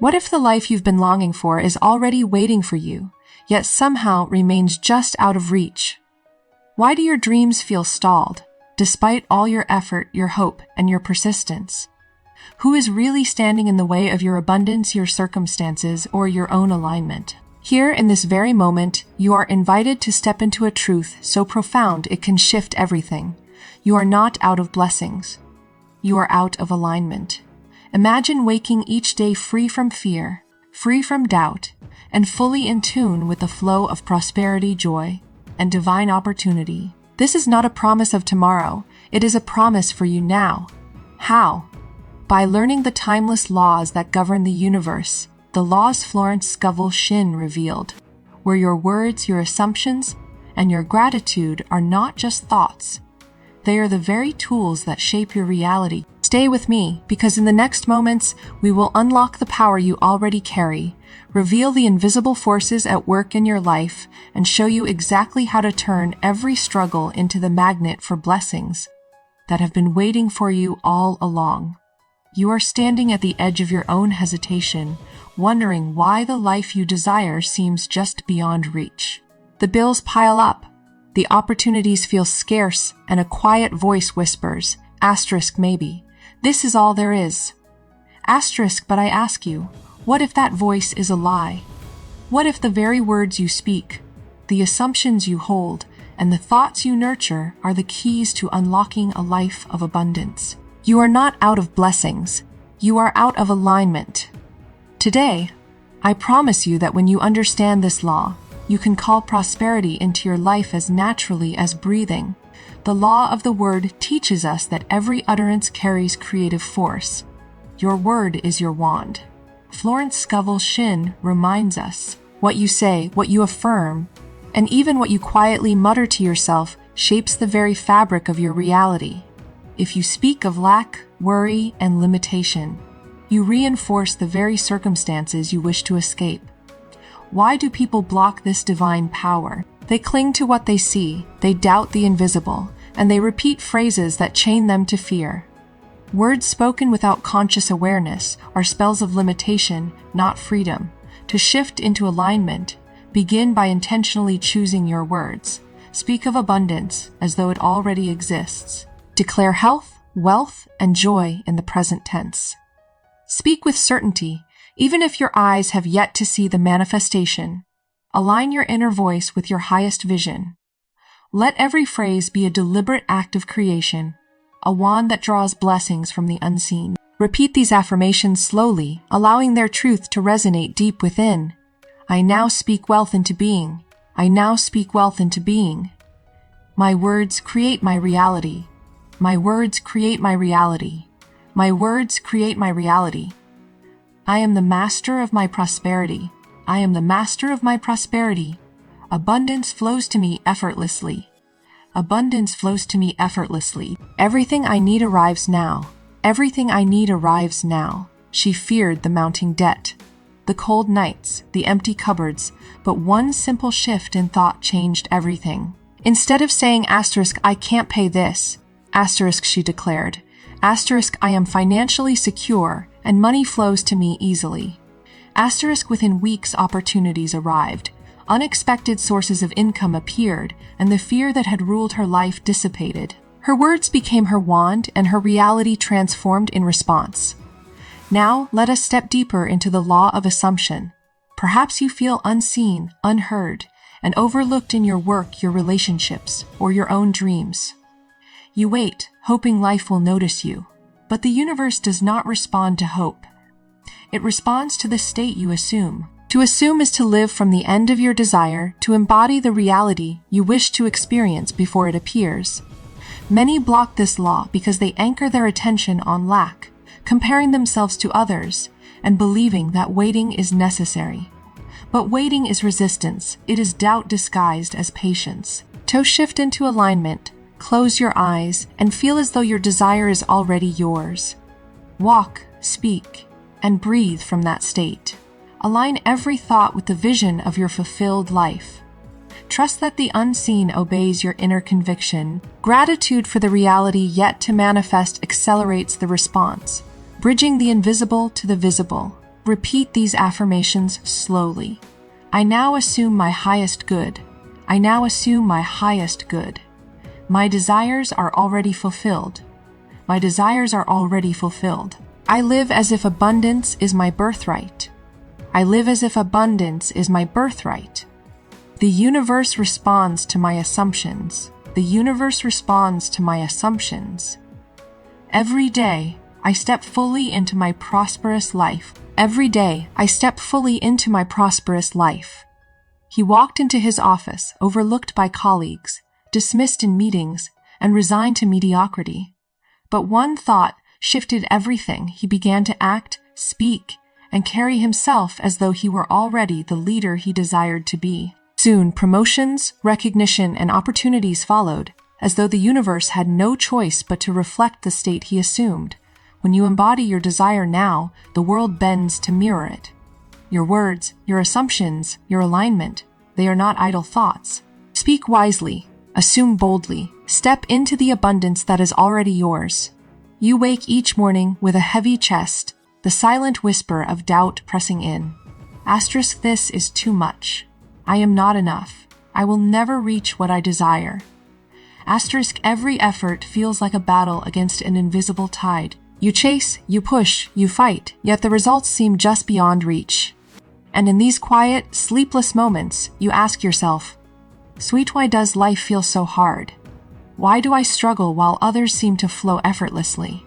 What if the life you've been longing for is already waiting for you, yet somehow remains just out of reach? Why do your dreams feel stalled, despite all your effort, your hope, and your persistence? Who is really standing in the way of your abundance, your circumstances, or your own alignment? Here, in this very moment, you are invited to step into a truth so profound it can shift everything. You are not out of blessings. You are out of alignment. Imagine waking each day free from fear, free from doubt, and fully in tune with the flow of prosperity, joy, and divine opportunity. This is not a promise of tomorrow. It is a promise for you now. How? By learning the timeless laws that govern the universe, the laws Florence Scovel Shinn revealed, where your words, your assumptions, and your gratitude are not just thoughts. They are the very tools that shape your reality. Stay with me, because in the next moments, we will unlock the power you already carry, reveal the invisible forces at work in your life, and show you exactly how to turn every struggle into the magnet for blessings that have been waiting for you all along. You are standing at the edge of your own hesitation, wondering why the life you desire seems just beyond reach. The bills pile up, the opportunities feel scarce, and a quiet voice whispers, *maybe. This is all there is. But I ask you, what if that voice is a lie? What if the very words you speak, the assumptions you hold, and the thoughts you nurture are the keys to unlocking a life of abundance? You are not out of blessings. You are out of alignment. Today, I promise you that when you understand this law, you can call prosperity into your life as naturally as breathing. The law of the word teaches us that every utterance carries creative force. Your word is your wand. Florence Scovel Shinn reminds us, what you say, what you affirm, and even what you quietly mutter to yourself shapes the very fabric of your reality. If you speak of lack, worry, and limitation, you reinforce the very circumstances you wish to escape. Why do people block this divine power? They cling to what they see, they doubt the invisible, and they repeat phrases that chain them to fear. Words spoken without conscious awareness are spells of limitation, not freedom. To shift into alignment, begin by intentionally choosing your words. Speak of abundance as though it already exists. Declare health, wealth, and joy in the present tense. Speak with certainty, even if your eyes have yet to see the manifestation. Align your inner voice with your highest vision. Let every phrase be a deliberate act of creation, a wand that draws blessings from the unseen. Repeat these affirmations slowly, allowing their truth to resonate deep within. I now speak wealth into being. I now speak wealth into being. My words create my reality. My words create my reality. My words create my reality. I am the master of my prosperity. I am the master of my prosperity. Abundance flows to me effortlessly. Abundance flows to me effortlessly. Everything I need arrives now. Everything I need arrives now. She feared the mounting debt, the cold nights, the empty cupboards, but one simple shift in thought changed everything. Instead of saying I can't pay this, she declared, I am financially secure and money flows to me easily. Within weeks opportunities arrived. Unexpected sources of income appeared, and the fear that had ruled her life dissipated. Her words became her wand, and her reality transformed in response. Now, let us step deeper into the law of assumption. Perhaps you feel unseen, unheard, and overlooked in your work, your relationships, or your own dreams. You wait, hoping life will notice you. But the universe does not respond to hope. It responds to the state you assume. To assume is to live from the end of your desire, to embody the reality you wish to experience before it appears. Many block this law because they anchor their attention on lack, comparing themselves to others, and believing that waiting is necessary. But waiting is resistance. It is doubt disguised as patience. To shift into alignment, close your eyes, and feel as though your desire is already yours. Walk, speak, and breathe from that state. Align every thought with the vision of your fulfilled life. Trust that the unseen obeys your inner conviction. Gratitude for the reality yet to manifest accelerates the response, bridging the invisible to the visible. repeat these affirmations slowly. I now assume my highest good. I now assume my highest good. My desires are already fulfilled. My desires are already fulfilled. I live as if abundance is my birthright. I live as if abundance is my birthright. The universe responds to my assumptions. The universe responds to my assumptions. Every day, I step fully into my prosperous life. Every day, I step fully into my prosperous life. He walked into his office, overlooked by colleagues, dismissed in meetings, and resigned to mediocrity. But one thought shifted everything. He began to act, speak, and carry himself as though he were already the leader he desired to be. Soon, promotions, recognition, and opportunities followed, as though the universe had no choice but to reflect the state he assumed. When you embody your desire now, the world bends to mirror it. Your words, your assumptions, your alignment, they are not idle thoughts. Speak wisely, assume boldly, step into the abundance that is already yours. You wake each morning with a heavy chest, the silent whisper of doubt pressing in. Asterisk, this is too much. I am not enough. I will never reach what I desire. Asterisk, every effort feels like a battle against an invisible tide. You chase, you push, you fight, yet the results seem just beyond reach. And in these quiet, sleepless moments, you ask yourself, sweet, why does life feel so hard? Why do I struggle while others seem to flow effortlessly?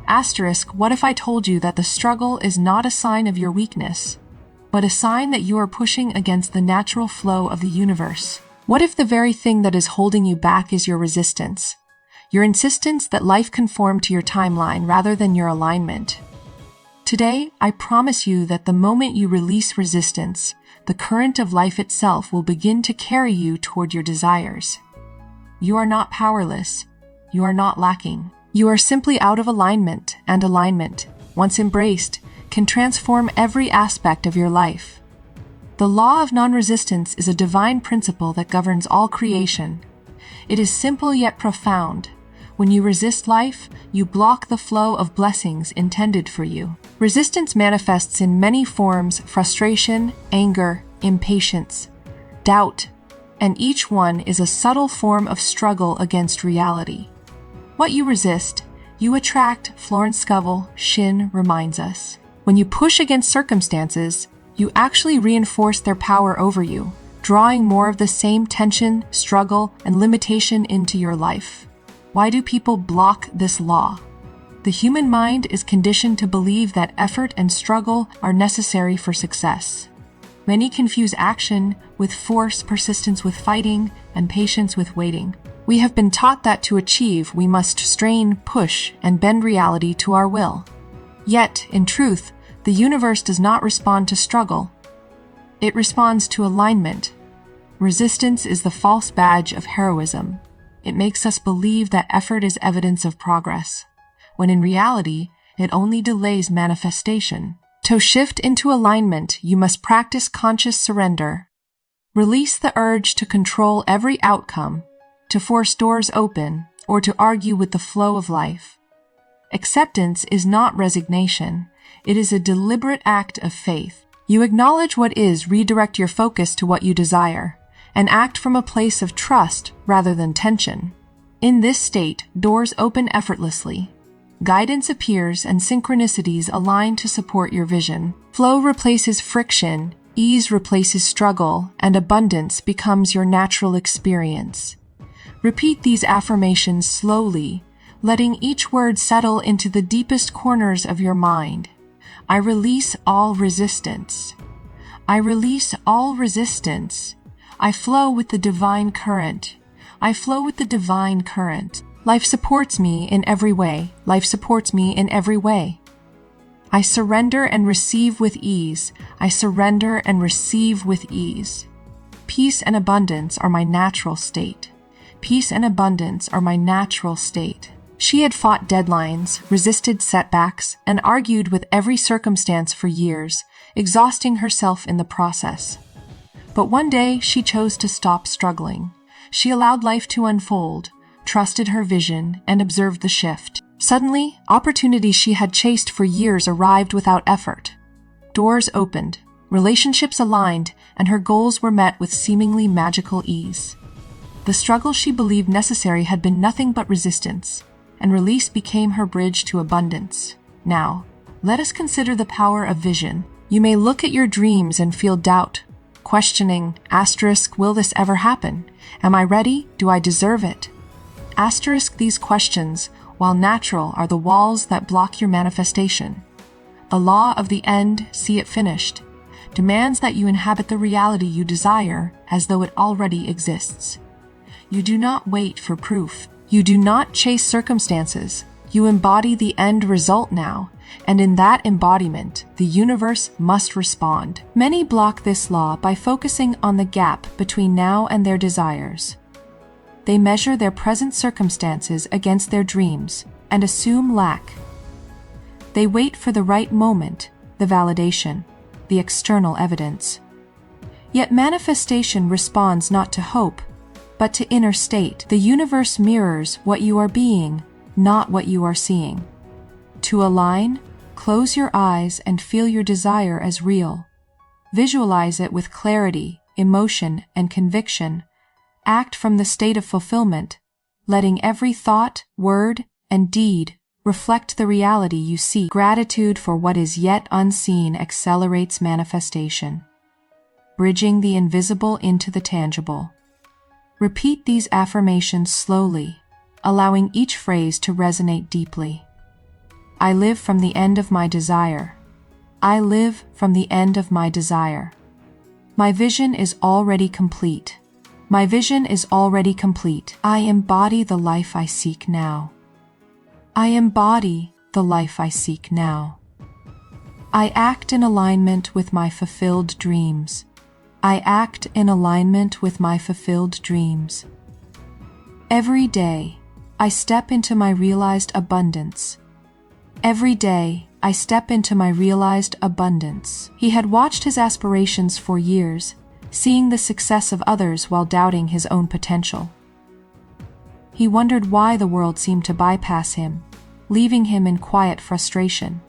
Asterisk, what if I told you that the struggle is not a sign of your weakness, but a sign that you are pushing against the natural flow of the universe? What if the very thing that is holding you back is your resistance? Your insistence that life conform to your timeline rather than your alignment. Today, I promise you that the moment you release resistance, the current of life itself will begin to carry you toward your desires. You are not powerless. You are not lacking. You are simply out of alignment, and alignment, once embraced, can transform every aspect of your life. The law of non-resistance is a divine principle that governs all creation. It is simple yet profound. When you resist life, you block the flow of blessings intended for you. Resistance manifests in many forms: frustration, anger, impatience, doubt, and each one is a subtle form of struggle against reality. What you resist, you attract, Florence Scovel Shinn reminds us. When you push against circumstances, you actually reinforce their power over you, drawing more of the same tension, struggle, and limitation into your life. Why do people block this law? The human mind is conditioned to believe that effort and struggle are necessary for success. Many confuse action with force, persistence with fighting, and patience with waiting. We have been taught that to achieve, we must strain, push, and bend reality to our will. Yet, in truth, the universe does not respond to struggle. It responds to alignment. Resistance is the false badge of heroism. It makes us believe that effort is evidence of progress, when in reality, it only delays manifestation. To shift into alignment, you must practice conscious surrender. Release the urge to control every outcome, to force doors open, or to argue with the flow of life. Acceptance is not resignation. It is a deliberate act of faith. You acknowledge what is, redirect your focus to what you desire, and act from a place of trust rather than tension. In this state, doors open effortlessly. Guidance appears and synchronicities align to support your vision. Flow replaces friction, ease replaces struggle, and abundance becomes your natural experience. Repeat these affirmations slowly, letting each word settle into the deepest corners of your mind. I release all resistance. I release all resistance. I flow with the divine current. I flow with the divine current. Life supports me in every way. Life supports me in every way. I surrender and receive with ease. I surrender and receive with ease. Peace and abundance are my natural state. Peace and abundance are my natural state. She had fought deadlines, resisted setbacks, and argued with every circumstance for years, exhausting herself in the process. But one day, she chose to stop struggling. She allowed life to unfold, trusted her vision, and observed the shift. Suddenly, opportunities she had chased for years arrived without effort. Doors opened, relationships aligned, and her goals were met with seemingly magical ease. The struggle she believed necessary had been nothing but resistance, and release became her bridge to abundance. Now, let us consider the power of vision. You may look at your dreams and feel doubt, questioning, will this ever happen? Am I ready? Do I deserve it? These questions, while natural, are the walls that block your manifestation. The law of the end, see it finished, demands that you inhabit the reality you desire as though it already exists. You do not wait for proof. You do not chase circumstances. You embody the end result now, and in that embodiment, the universe must respond. Many block this law by focusing on the gap between now and their desires. They measure their present circumstances against their dreams and assume lack. They wait for the right moment, the validation, the external evidence. Yet manifestation responds not to hope, but to inner state. The universe mirrors what you are being, not what you are seeing. To align, close your eyes and feel your desire as real. Visualize it with clarity, emotion, and conviction. Act from the state of fulfillment, letting every thought, word, and deed reflect the reality you seek. Gratitude for what is yet unseen accelerates manifestation, bridging the invisible into the tangible. Repeat these affirmations slowly, allowing each phrase to resonate deeply. I live from the end of my desire. I live from the end of my desire. My vision is already complete. My vision is already complete. I embody the life I seek now. I embody the life I seek now. I act in alignment with my fulfilled dreams. I act in alignment with my fulfilled dreams. Every day, I step into my realized abundance. Every day, I step into my realized abundance. He had watched his aspirations for years, seeing the success of others while doubting his own potential. He wondered why the world seemed to bypass him, leaving him in quiet frustration.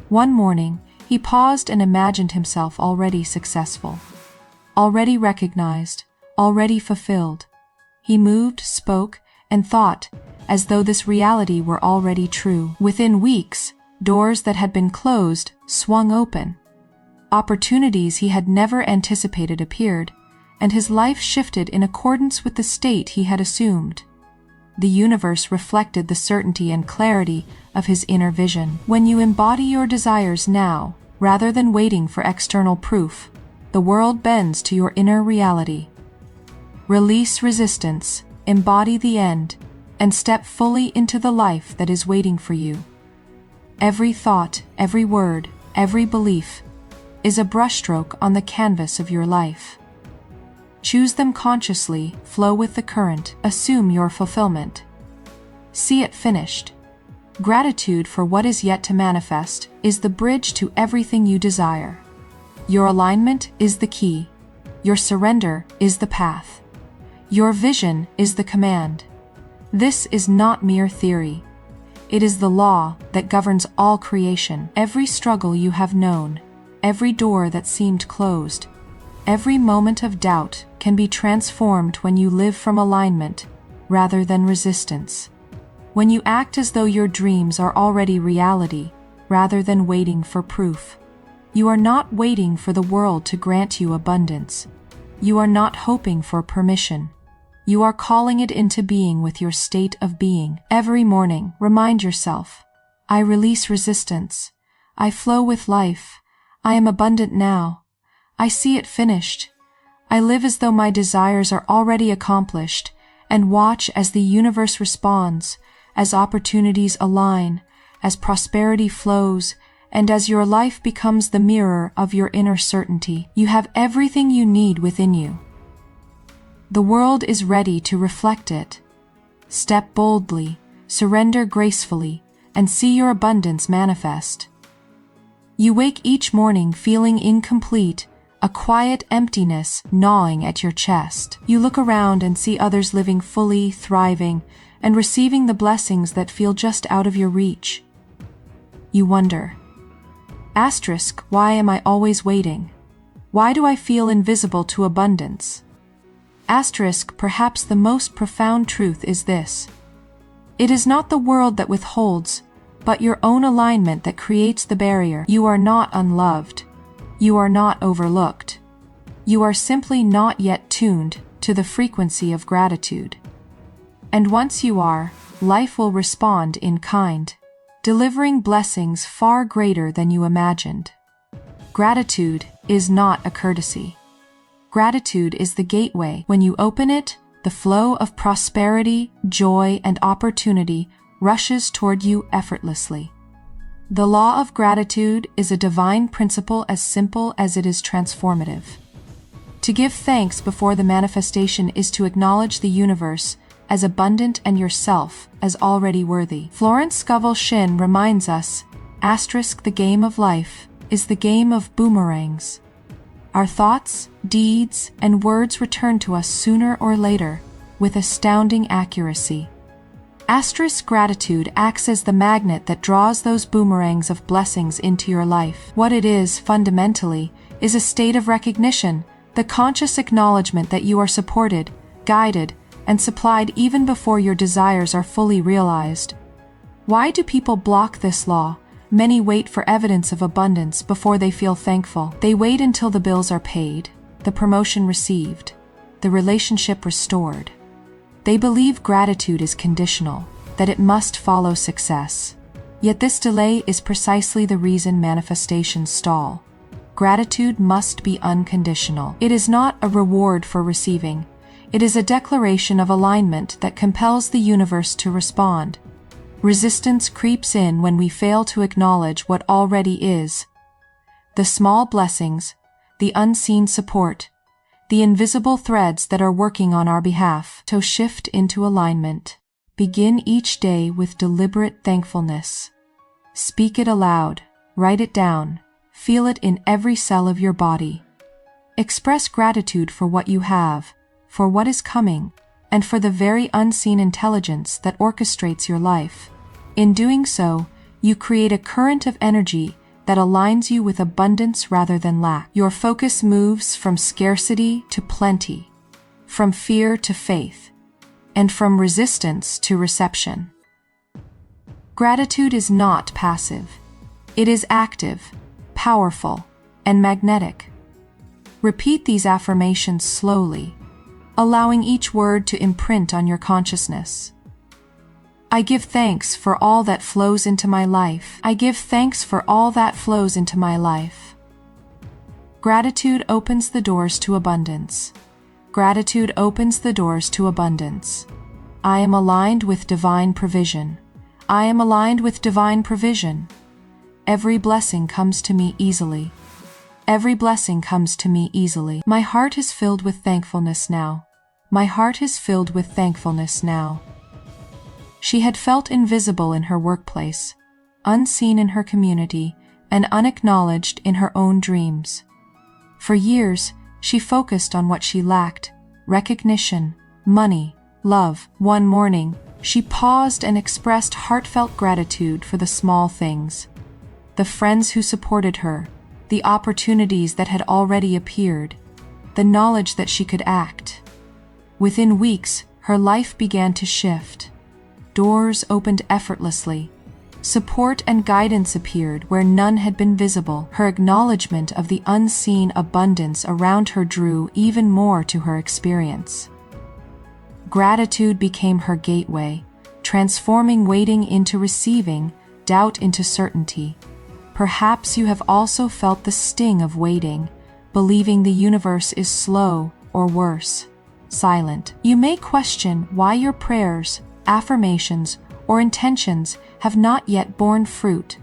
One morning, he paused and imagined himself already successful, already recognized, already fulfilled. He moved, spoke, and thought as though this reality were already true. Within weeks, doors that had been closed swung open. Opportunities he had never anticipated appeared, and his life shifted in accordance with the state he had assumed. The universe reflected the certainty and clarity of his inner vision. When you embody your desires now, rather than waiting for external proof, the world bends to your inner reality. Release resistance, embody the end, and step fully into the life that is waiting for you. Every thought, every word, every belief is a brushstroke on the canvas of your life. Choose them consciously, flow with the current, assume your fulfillment. See it finished. Gratitude for what is yet to manifest is the bridge to everything you desire. Your alignment is the key. Your surrender is the path. Your vision is the command. This is not mere theory. It is the law that governs all creation. Every struggle you have known, every door that seemed closed, every moment of doubt can be transformed when you live from alignment rather than resistance. When you act as though your dreams are already reality rather than waiting for proof. You are not waiting for the world to grant you abundance. You are not hoping for permission. You are calling it into being with your state of being. Every morning, remind yourself, I release resistance. I flow with life. I am abundant now. I see it finished. I live as though my desires are already accomplished, and watch as the universe responds, as opportunities align, as prosperity flows, and as your life becomes the mirror of your inner certainty. You have everything you need within you. The world is ready to reflect it. Step boldly, surrender gracefully, and see your abundance manifest. You wake each morning feeling incomplete, a quiet emptiness gnawing at your chest. You look around and see others living fully, thriving, and receiving the blessings that feel just out of your reach. You wonder, Asterisk, why am I always waiting? Why do I feel invisible to abundance? Asterisk, perhaps the most profound truth is this. It is not the world that withholds, but your own alignment that creates the barrier. You are not unloved. You are not overlooked. You are simply not yet tuned to the frequency of gratitude. And once you are, life will respond in kind, delivering blessings far greater than you imagined. Gratitude is not a courtesy. Gratitude is the gateway. When you open it, the flow of prosperity, joy, and opportunity rushes toward you effortlessly. The law of gratitude is a divine principle as simple as it is transformative. To give thanks before the manifestation is to acknowledge the universe as abundant and yourself as already worthy. Florence Scovel Shinn reminds us, asterisk, the game of life is the game of boomerangs. Our thoughts, deeds, and words return to us sooner or later with astounding accuracy. Asterisk, gratitude acts as the magnet that draws those boomerangs of blessings into your life. What it is, fundamentally, is a state of recognition, the conscious acknowledgement that you are supported, guided, and supplied even before your desires are fully realized. Why do people block this law? Many wait for evidence of abundance before they feel thankful. They wait until the bills are paid, the promotion received, the relationship restored. They believe gratitude is conditional, that it must follow success. Yet this delay is precisely the reason manifestations stall. Gratitude must be unconditional. It is not a reward for receiving. It is a declaration of alignment that compels the universe to respond. Resistance creeps in when we fail to acknowledge what already is. The small blessings, the unseen support, the invisible threads that are working on our behalf to shift into alignment. Begin each day with deliberate thankfulness. Speak it aloud, write it down, feel it in every cell of your body. Express gratitude for what you have, for what is coming, and for the very unseen intelligence that orchestrates your life. In doing so, you create a current of energy that aligns you with abundance rather than lack. Your focus moves from scarcity to plenty, from fear to faith, and from resistance to reception. Gratitude is not passive. It is active, powerful, and magnetic. Repeat these affirmations slowly, allowing each word to imprint on your consciousness. I give thanks for all that flows into my life. I give thanks for all that flows into my life. Gratitude opens the doors to abundance. Gratitude opens the doors to abundance. I am aligned with divine provision. I am aligned with divine provision. Every blessing comes to me easily. Every blessing comes to me easily. My heart is filled with thankfulness now. My heart is filled with thankfulness now. She had felt invisible in her workplace, unseen in her community, and unacknowledged in her own dreams. For years, she focused on what she lacked: recognition, money, love. One morning, she paused and expressed heartfelt gratitude for the small things. The friends who supported her, the opportunities that had already appeared, the knowledge that she could act. Within weeks, her life began to shift. Doors opened effortlessly. Support and guidance appeared where none had been visible. Her acknowledgement of the unseen abundance around her drew even more to her experience. Gratitude became her gateway, transforming waiting into receiving, doubt into certainty. Perhaps you have also felt the sting of waiting, believing the universe is slow, or worse, silent. You may question why your prayers, affirmations, or intentions have not yet borne fruit.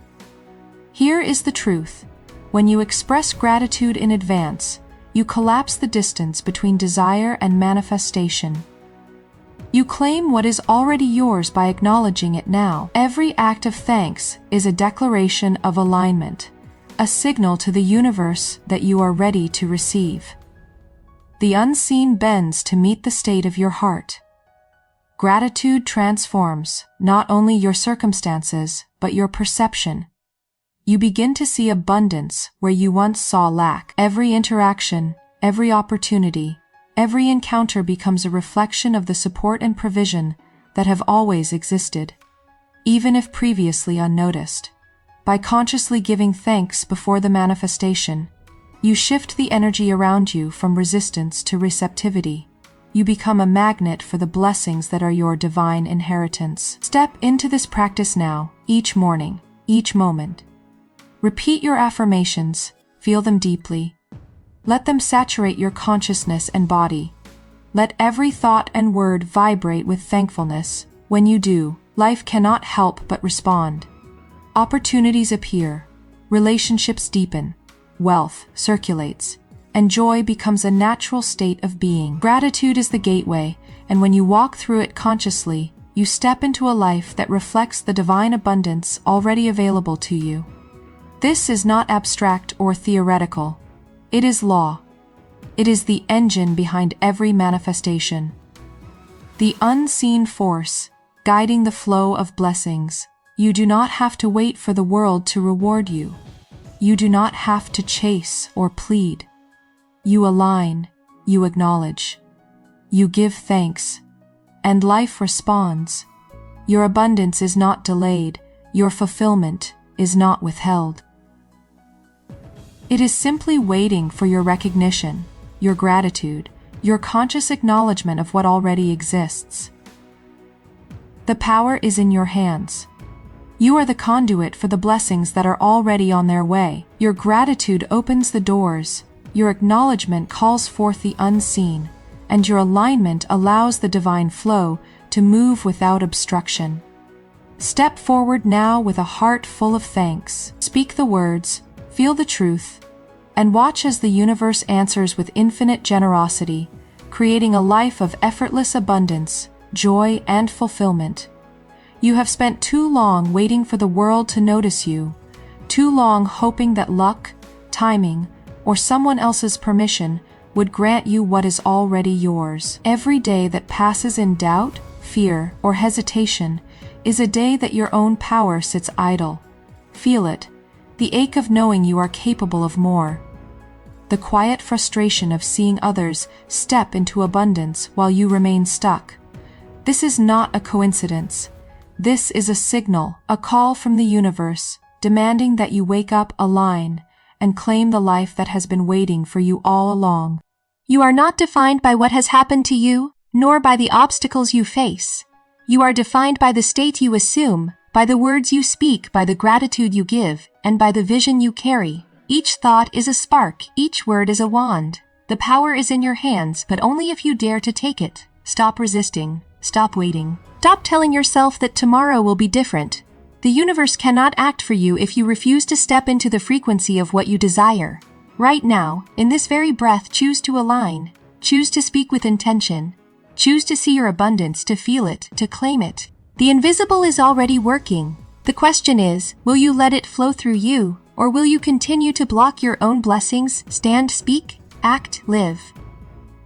Here is the truth. When you express gratitude in advance, you collapse the distance between desire and manifestation. You claim what is already yours by acknowledging it now. Every act of thanks is a declaration of alignment, a signal to the universe that you are ready to receive. The unseen bends to meet the state of your heart. Gratitude transforms not only your circumstances, but your perception. You begin to see abundance where you once saw lack. Every interaction, every opportunity, every encounter becomes a reflection of the support and provision that have always existed, even if previously unnoticed. By consciously giving thanks before the manifestation, you shift the energy around you from resistance to receptivity. You become a magnet for the blessings that are your divine inheritance. Step into this practice now, each morning, each moment. Repeat your affirmations, feel them deeply. Let them saturate your consciousness and body. Let every thought and word vibrate with thankfulness. When you do, life cannot help but respond. Opportunities appear, relationships deepen, wealth circulates, and joy becomes a natural state of being. Gratitude is the gateway, and when you walk through it consciously, you step into a life that reflects the divine abundance already available to you. This is not abstract or theoretical. It is law. It is the engine behind every manifestation. The unseen force, guiding the flow of blessings. You do not have to wait for the world to reward you. You do not have to chase or plead. You align, you acknowledge, you give thanks, and life responds. Your abundance is not delayed, your fulfillment is not withheld. It is simply waiting for your recognition, your gratitude, your conscious acknowledgement of what already exists. The power is in your hands. You are the conduit for the blessings that are already on their way. Your gratitude opens the doors, your acknowledgement calls forth the unseen, and your alignment allows the divine flow to move without obstruction. Step forward now with a heart full of thanks. Speak the words, feel the truth, and watch as the universe answers with infinite generosity, creating a life of effortless abundance, joy, and fulfillment. You have spent too long waiting for the world to notice you, too long hoping that luck, timing, or someone else's permission would grant you what is already yours. Every day that passes in doubt, fear, or hesitation is a day that your own power sits idle. Feel it, the ache of knowing you are capable of more. The quiet frustration of seeing others step into abundance while you remain stuck. This is not a coincidence. This is a signal, a call from the universe, demanding that you wake up, align, and claim the life that has been waiting for you all along. You are not defined by what has happened to you, nor by the obstacles you face. You are defined by the state you assume, by the words you speak, by the gratitude you give, and by the vision you carry. Each thought is a spark, each word is a wand. The power is in your hands, but only if you dare to take it. Stop resisting. Stop waiting. Stop telling yourself that tomorrow will be different. The universe cannot act for you if you refuse to step into the frequency of what you desire. Right now, in this very breath, choose to align. Choose to speak with intention. Choose to see your abundance, to feel it, to claim it. The invisible is already working. The question is, will you let it flow through you, or will you continue to block your own blessings? Stand, speak, act, live.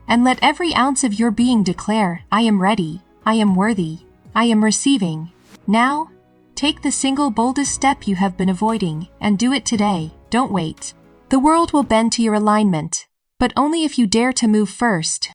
And let every ounce of your being declare, I am ready, I am worthy, I am receiving. Now, take the single boldest step you have been avoiding, and do it today. Don't wait. The world will bend to your alignment, but only if you dare to move first.